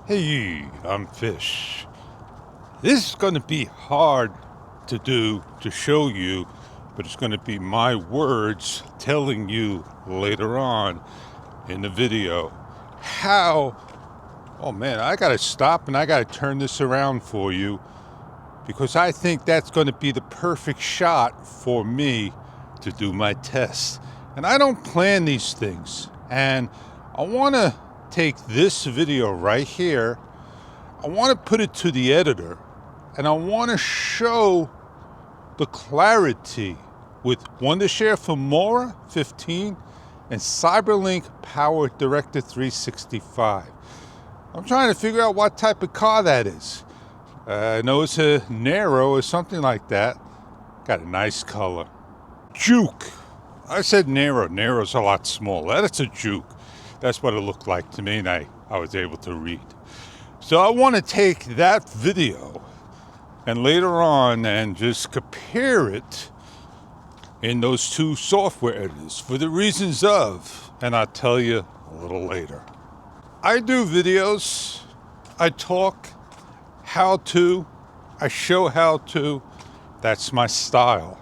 Hey, I'm Fish. This is going to be hard to do, to show you, but it's going to be my words telling you later on in the video how, oh man, I got to stop and I got to turn this around for you because I think that's going to be the perfect shot for me to do my test. And I don't plan these things. And I want to take this video right here, I want to put it to the editor, and I want to show the clarity with Wondershare Filmora 15 and Cyberlink Power Director 365. I'm trying to figure out what type of car that is. I know it's a Nero or something like that. Got a nice color. Juke. I said Nero. Nero's a lot smaller. That's a Juke. That's what it looked like to me, and I was able to read. So I want to take that video and later on and just compare it in those two software editors for the reasons of, and I'll tell you a little later. I do videos, I talk, how to, I show how to, that's my style.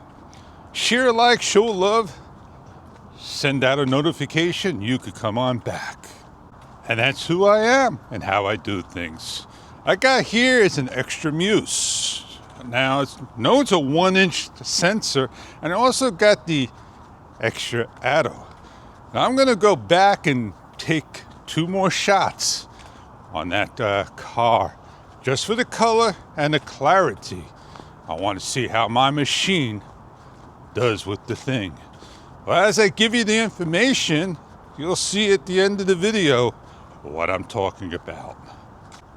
Share, like, show love, send out a notification, you could come on back. And that's who I am and how I do things. I got here is an Xtra Muse. Now, it's a 1-inch sensor, and I also got the Muse and Atto. Now, I'm going to go back and take 2 more shots on that car, just for the color and the clarity. I want to see how my machine does with the thing. Well, as I give you the information, you'll see at the end of the video what I'm talking about.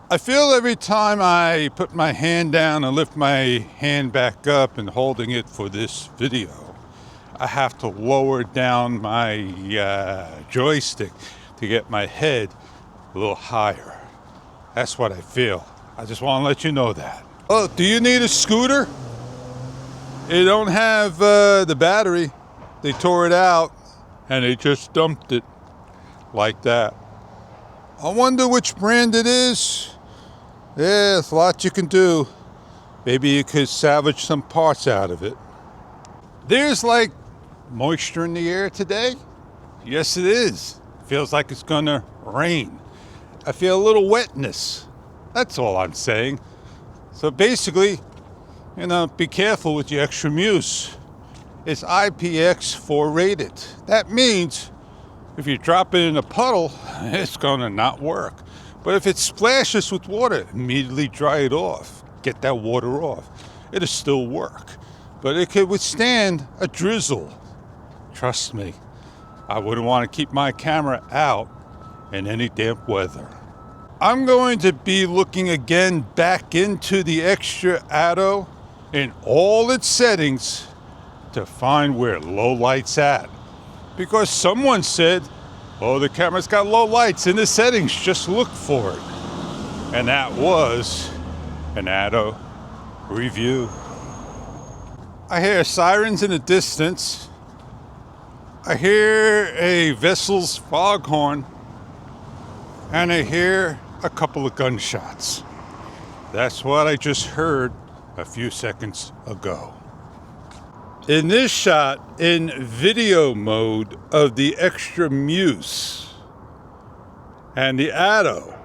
I feel every time I put my hand down and lift my hand back up and holding it for this video, I have to lower down my joystick to get my head a little higher. That's what I feel. I just want to let you know that. Oh, do you need a scooter? It don't have the battery. They tore it out and they just dumped it like that. I wonder which brand it is. Yeah, there's a lot you can do. Maybe you could salvage some parts out of it. There's like moisture in the air today. Yes, it is. Feels like it's gonna rain. I feel a little wetness. That's all I'm saying. So basically, be careful with your Xtra Muse. It's IPX4 rated. That means if you drop it in a puddle, it's gonna not work. But if it splashes with water, immediately dry it off. Get that water off. It'll still work. But it could withstand a drizzle. Trust me, I wouldn't want to keep my camera out in any damp weather. I'm going to be looking again back into the Muse and Atto in all its settings to find where low light's at. Because someone said, oh, the camera's got low lights in the settings, just look for it. And that was an Atto review. I hear sirens in the distance. I hear a vessel's foghorn. And I hear a couple of gunshots. That's what I just heard a few seconds ago. In this shot, in video mode of the Xtra Muse and the Atto,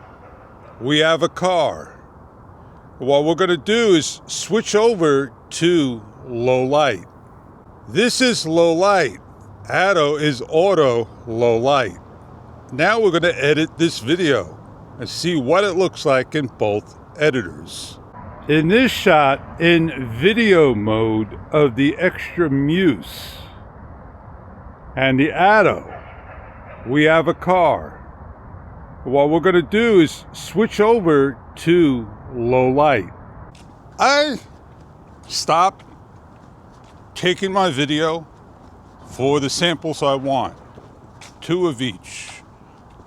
we have a car. What we're going to do is switch over to low light. This is low light. Atto is auto low light. Now we're going to edit this video and see what it looks like in both editors. In this shot, in video mode of the Xtra Muse and the Atto, we have a car. What we're going to do is switch over to low light. I stopped taking my video for the samples I want. 2 of each.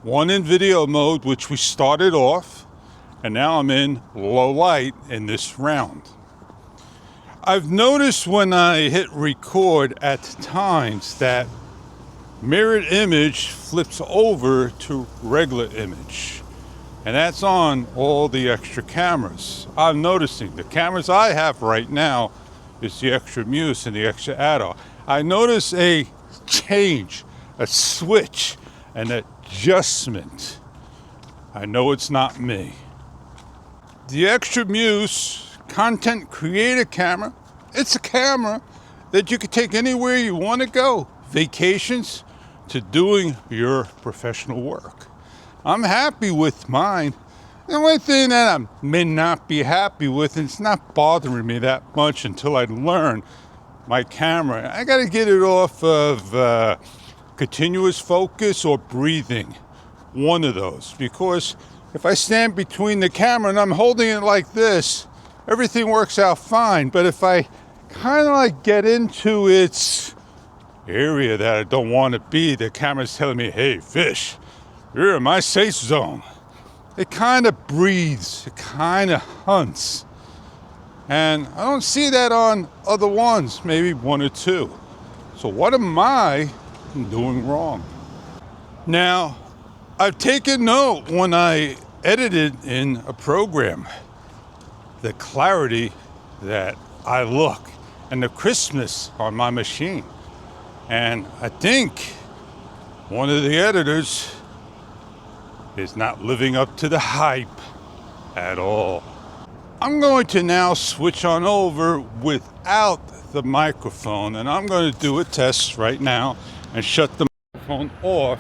One in video mode, which we started off, and now I'm in low light in this round. I've noticed when I hit record at times that mirrored image flips over to regular image. And that's on all the Xtra cameras. I'm noticing the cameras I have right now is the Xtra Muse and the Xtra Atto. I notice a change, a switch, an adjustment. I know it's not me. The Xtra Muse content creator camera, it's a camera that you can take anywhere you want to go. Vacations to doing your professional work. I'm happy with mine. The only thing that I may not be happy with, and it's not bothering me that much until I learn my camera, I got to get it off of continuous focus or breathing. One of those. Because if I stand between the camera and I'm holding it like this, everything works out fine. But if I kind of like get into its area that I don't want to be, the camera's telling me, hey, fish, you're in my safe zone. It kind of breathes, it kind of hunts. And I don't see that on other ones, maybe one or two. So what am I doing wrong? Now, I've taken note when I edited in a program, the clarity that I look and the crispness on my machine. And I think one of the editors is not living up to the hype at all. I'm going to now switch on over without the microphone, and I'm going to do a test right now and shut the microphone off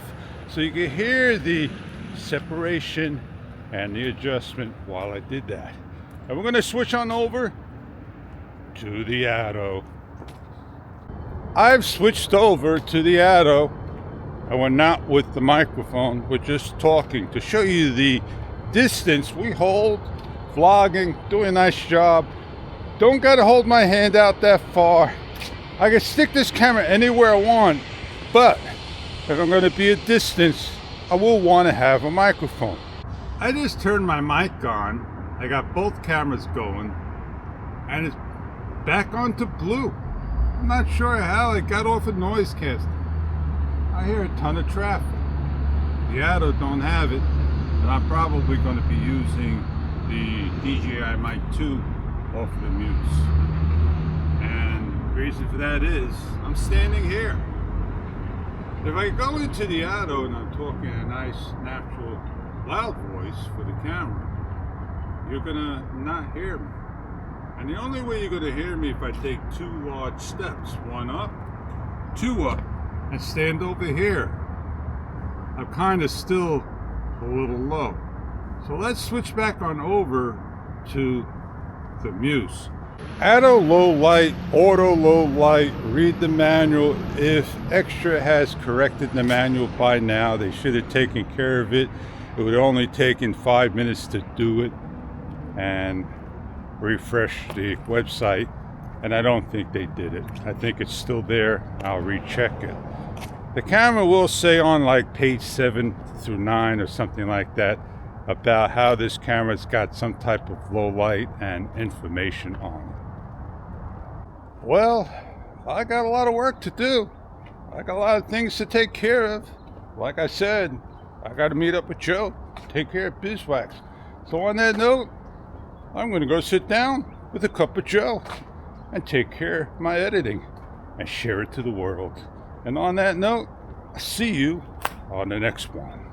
so you can hear the separation and the adjustment while I did that. And we're going to switch on over to the Atto. I've switched over to the Atto, and we're not with the microphone, we're just talking to show you the distance we hold, vlogging, doing a nice job. Don't gotta hold my hand out that far. I can stick this camera anywhere I want, but if I'm gonna be a distance, I will wanna have a microphone. I just turned my mic on. I got both cameras going, and it's back onto blue. I'm not sure how it got off of noise canceling. I hear a ton of traffic. The Atto don't have it, and I'm probably going to be using the DJI Mic 2 off of the Muse. And the reason for that is I'm standing here. If I go into the Atto and I'm talking a nice, natural, loud voice for the camera, you're gonna not hear me. And the only way you're gonna hear me if I take two large steps, one up, two up, and stand over here. I'm kind of still a little low. So let's switch back on over to the Muse. Atto low light, auto low light, read the manual. If Xtra has corrected the manual by now, they should have taken care of it. It would have only taken 5 minutes to do it and refresh the website. And I don't think they did it. I think it's still there. I'll recheck it. The camera will say on like page 7 through 9 or something like that about how this camera's got some type of low light and information on it. Well, I got a lot of work to do. I got a lot of things to take care of. Like I said, I got to meet up with Joe, take care of Bizwax. So on that note, I'm going to go sit down with a cup of Joe and take care of my editing and share it to the world. And on that note, I'll see you on the next one.